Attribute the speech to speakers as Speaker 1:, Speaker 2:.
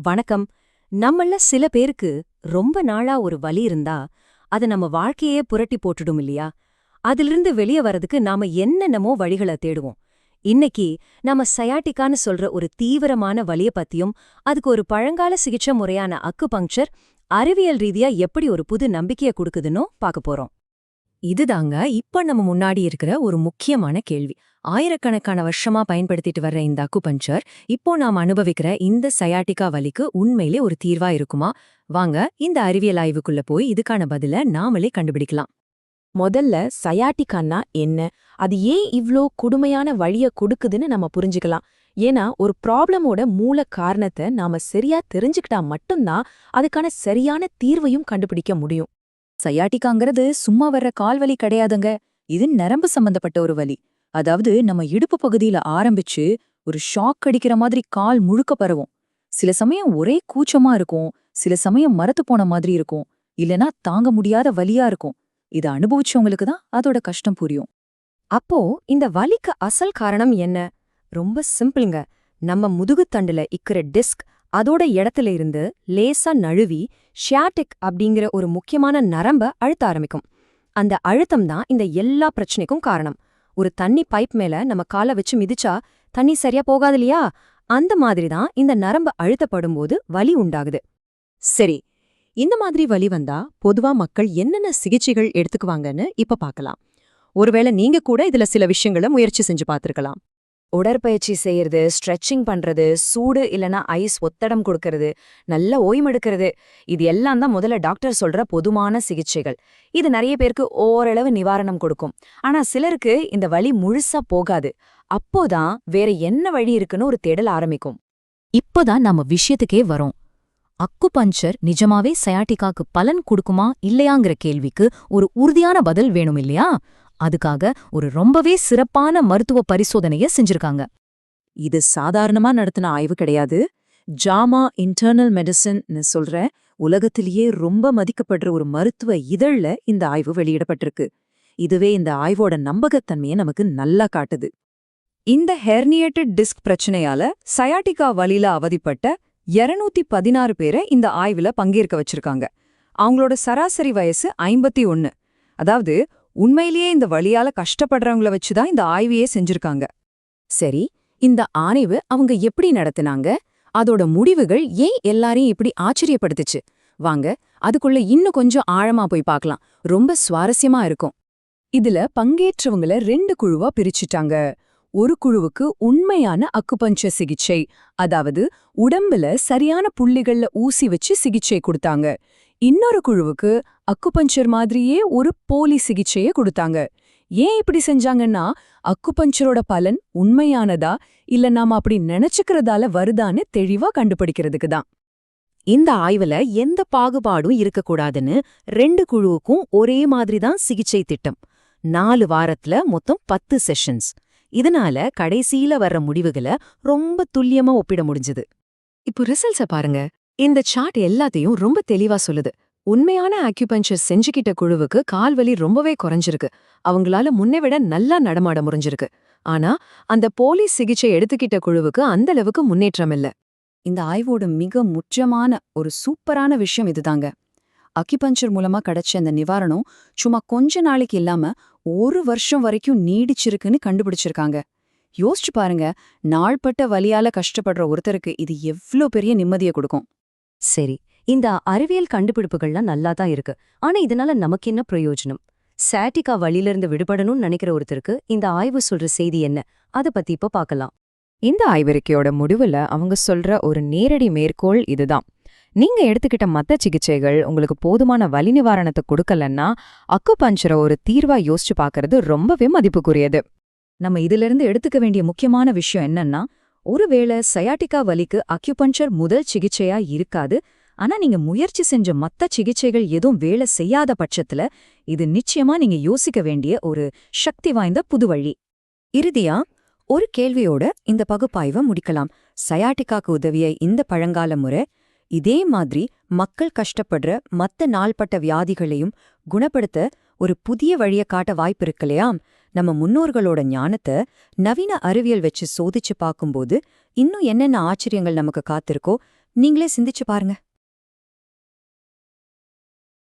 Speaker 1: வணக்கம். நம்மள சில பேருக்கு ரொம்ப நாளா ஒரு வலி இருந்தா, அது நம்ம வாழ்க்கையே புரட்டி போட்டுடும் இல்லையா? அதிலிருந்து வெளிய வரதுக்கு நாம என்னென்னமோ வழிகள தேடுவோம். இன்னைக்கு நாம சயாட்டிக்கான்னு சொல்ற ஒரு தீவிரமான வலிய பத்தியும், அதுக்கு ஒரு பழங்கால சிகிச்சை முறையான அக்குபங்க்சர் அறிவியல் ரீதியா எப்படி ஒரு புது நம்பிக்கைய குடுக்குதுன்னோ பார்க்க போறோம்.
Speaker 2: இதுதாங்க இப்ப நம்ம முன்னாடி இருக்கிற ஒரு முக்கியமான கேள்வி. ஆயிரக்கணக்கான வருஷமா பயன்படுத்திட்டு வர்ற இந்த அக்குபஞ்சர் இப்போ நாம் அனுபவிக்கிற இந்த சயாட்டிகா வலிக்கு உண்மையிலே ஒரு தீர்வா இருக்குமா? வாங்க இந்த அறிவியல் ஆய்வுக்குள்ள போய் இதுக்கான பதில நாமளே கண்டுபிடிக்கலாம்.
Speaker 3: முதல்ல சயாட்டிக்கான்னா என்ன, அது ஏன் இவ்ளோ கொடுமையான வழிய கொடுக்குதுன்னு நம்ம புரிஞ்சுக்கலாம். ஏன்னா ஒரு ப்ராப்ளமோட மூல காரணத்தை நாம சரியா தெரிஞ்சுக்கிட்டா மட்டும்தான் அதுக்கான சரியான தீர்வையும் கண்டுபிடிக்க முடியும்.
Speaker 2: சயாட்டிகாங்கிறது சும்மா வர்ற கால்வலி கிடையாதுங்க. இது நரம்பு சம்பந்தப்பட்ட ஒரு வலி. அதாவது நம்ம இடுப்பு பகுதியில ஆரம்பிச்சு ஒரு ஷாக் அடிக்கிற மாதிரி கால் முழுக்க பரவும். சில சமயம் ஒரே கூச்சமா இருக்கும், சில சமயம் மரத்து போன மாதிரி இருக்கும், இல்லனா தாங்க முடியாத வலியா இருக்கும். இதை அனுபவிச்சவங்களுக்கு தான் அதோட கஷ்டம் புரியும்.
Speaker 1: அப்போ இந்த வலிக்கு அசல் காரணம் என்ன? ரொம்ப சிம்பிள்ங்க. நம்ம முதுகுத்தண்டுல இக்கிற டிஸ்க் அதோட இடத்துல இருந்து லேசா நழுவி ஷியாட்டிக் அப்படிங்கிற ஒரு முக்கியமான நரம்ப அழுத்த ஆரம்பிக்கும். அந்த அழுத்தம் தான் இந்த எல்லா பிரச்சனைக்கும் காரணம். ஒரு தண்ணி பைப் மேல நம்ம காலை வச்சு மிதிச்சா தண்ணி சரியா போகாது இல்லையா? அந்த மாதிரி தான் இந்த நரம்பு அழுத்தப்படும்போது வலி உண்டாகுது.
Speaker 2: சரி, இந்த மாதிரி வலி வந்தா பொதுவா மக்கள் என்னென்ன சிகிச்சைகள் எடுத்துக்குவாங்கன்னு இப்ப பார்க்கலாம். ஒருவேளை நீங்க கூட இதுல சில விஷயங்களை முயற்சி செஞ்சு பார்த்திருக்கலாம்.
Speaker 3: உடற்பயிற்சி செய்யறது, ஸ்ட்ரெச்சிங் பண்றது, சூடு இல்லனா ஐஸ் ஒத்தடம் கொடுக்கறது, நல்ல ஓய்மெடுக்கிறது, இது எல்லாம் தான் முதல்ல டாக்டர் சொல்ற பொதுவான சிகிச்சைகள். இது நிறைய பேருக்கு ஓரளவு நிவாரணம் கொடுக்கும். ஆனா சிலருக்கு இந்த வலி முழுசா போகாது. அப்போதான் வேற என்ன வழி இருக்குன்னு ஒரு தேடல் ஆரம்பிக்கும்.
Speaker 2: இப்பதான் நம்ம விஷயத்துக்கே வரோம். அக்குபஞ்சர் நிஜமாவே சயாட்டிகாக்கு பலன் கொடுக்குமா இல்லையாங்கிற கேள்விக்கு ஒரு உறுதியான பதில் வேணும் இல்லையா? அதுக்காக ஒரு ரொம்பவே சிறப்பான மருத்துவ பரிசோதனைய செஞ்சிருக்காங்க. இது சாதாரணமா நடத்தின ஆய்வு கிடையாது. ஜாமா இன்டர்னல் மெடிசின்னு சொல்ற உலகத்திலேயே ரொம்ப மதிக்கப்படுற ஒரு மருத்துவ இதழ்ல இந்த ஆய்வு வெளியிடப்பட்டிருக்கு. இதுவே இந்த ஆய்வோட நம்பகத்தன்மையை நமக்கு நல்லா காட்டுது. இந்த ஹெர்னியேட்டட் டிஸ்க் பிரச்சனையால சயாட்டிகா வலியில அவதிப்பட்ட 216 பேரை இந்த ஆய்வுல பங்கேற்க வச்சிருக்காங்க. அவங்களோட சராசரி வயசு 51. அதாவது உண்மையிலேயே இந்த வலியால கஷ்டப்படுறவங்கள வச்சுதான் இந்த ஆய்வையே செஞ்சிருக்காங்க.
Speaker 3: சரி, இந்த ஆய்வு அவங்க எப்படி நடத்தினாங்க? அதோட முடிவுகள் ஏன் எல்லாரையும் இப்படி ஆச்சரியப்படுத்துச்சு? வாங்க அதுக்குள்ள இன்னும் கொஞ்சம் ஆழமா போய் பார்க்கலாம். ரொம்ப சுவாரஸ்யமா இருக்கும். இதுல பங்கேற்றவங்கள 2 குழுவா பிரிச்சுட்டாங்க. ஒரு குழுவுக்கு உண்மையான அக்குபஞ்சர் சிகிச்சை, அதாவது உடம்புல சரியான புள்ளிகள்ல ஊசி வச்சு சிகிச்சை கொடுத்தாங்க. இன்னொரு குழுவுக்கு அக்குபஞ்சர் மாதிரியே ஒரு போலி சிகிச்சையை கொடுத்தாங்க. ஏன் இப்படி செஞ்சாங்கன்னா, அக்குபஞ்சரோட பலன் உண்மையானதா இல்ல நாம அப்படி நினைச்சுக்கிறதால வருதான்னு தெளிவா கண்டுபிடிக்கிறதுக்கு தான்.
Speaker 1: இந்த ஆய்வுல எந்த பாகுபாடும் இருக்கக்கூடாதுன்னு 2 குழுவுக்கும் ஒரே மாதிரி தான் சிகிச்சை திட்டம். 4 வாரத்துல மொத்தம் 10 செஷன்ஸ். இதனால கடைசியில வர்ற முடிவுகளை ரொம்ப துல்லியமா ஒப்பிட முடிஞ்சது.
Speaker 2: இப்போ ரிசல்ட்ஸ பாருங்க. இந்த சார்ட் எல்லாத்தையும் ரொம்ப தெளிவா சொல்லுது. உண்மையான அக்யூபஞ்சர் செஞ்சுக்கிட்ட குழுவுக்கு கால்வலி ரொம்பவே குறைஞ்சிருக்கு. அவங்களால முன்னை விட நல்லா நடமாட முடிஞ்சிருக்கு. ஆனா அந்த போலி சிகிச்சை எடுத்துக்கிட்ட குழுவுக்கு அந்த அளவுக்கு முன்னேற்றம் இல்ல.
Speaker 3: இந்த ஆய்வோட மிக முக்கியமான ஒரு சூப்பரான விஷயம் இதுதாங்க. அக்யூபஞ்சர் மூலமா கிடைச்ச அந்த நிவாரணம் சும்மா கொஞ்ச நாளைக்கு இல்லாம 1 வருஷம் வரைக்கும் நீடிச்சிருக்குன்னு கண்டுபிடிச்சிருக்காங்க. யோசிச்சு பாருங்க, நாள்பட்ட வலியால கஷ்டப்படுற ஒருத்தருக்கு இது எவ்ளோ பெரிய நிம்மதியை கொடுக்கும்.
Speaker 1: சரி, இந்த அறிவியல் கண்டுபிடிப்புகள்லாம் நல்லா தான் இருக்கு. ஆனா இதனால நமக்கு என்ன பிரயோஜனம்? சயாட்டிகா வலியிலிருந்து விடுபடணும்னு நினைக்கிற ஒருத்தருக்கு இந்த ஆய்வு சொல்ற செய்தி என்ன? அத பத்தி இப்ப பார்க்கலாம்.
Speaker 3: இந்த ஆய்வறிக்கையோட முடிவுல அவங்க சொல்ற ஒரு நேரடி மேற்கோள் இதுதான். நீங்க எடுத்துக்கிட்ட மத்த சிகிச்சைகள் உங்களுக்கு போதுமான வலி நிவாரணத்தை கொடுக்கலன்னா அக்குபஞ்சரை ஒரு தீர்வா யோசிச்சு பார்க்கறது ரொம்பவே மதிப்புக்குரியது.
Speaker 2: நம்ம இதிலிருந்து எடுத்துக்க வேண்டிய முக்கியமான விஷயம் என்னன்னா, ஒருவேளை சயாட்டிகா வலிக்கு அக்யூபஞ்சர் முதல் சிகிச்சையா இருக்காது. ஆனா நீங்க முயற்சி செஞ்ச மத்த சிகிச்சைகள் எதுவும் வேலை செய்யாத பட்சத்துல இது நிச்சயமா நீங்க யோசிக்க வேண்டிய ஒரு சக்தி வாய்ந்த புது வழி.
Speaker 1: இறுதியா ஒரு கேள்வியோட இந்த பகுப்பாய்வை முடிக்கலாம். சயாட்டிகாக்கு உதவிய இந்த பழங்கால முறை இதே மாதிரி மக்கள் கஷ்டப்படுற மத்த நாள்பட்ட வியாதிகளையும் குணப்படுத்த ஒரு புதிய வழிய காட்ட வாய்ப்பு இருக்கலையா? நம்ம முன்னோர்களோட ஞானத்தை நவீன அறிவியல் வச்சு சோதிச்சு பார்க்கும்போது இன்னும் என்னென்ன ஆச்சரியங்கள் நமக்கு காத்திருக்கோ நீங்களே சிந்திச்சு பாருங்க.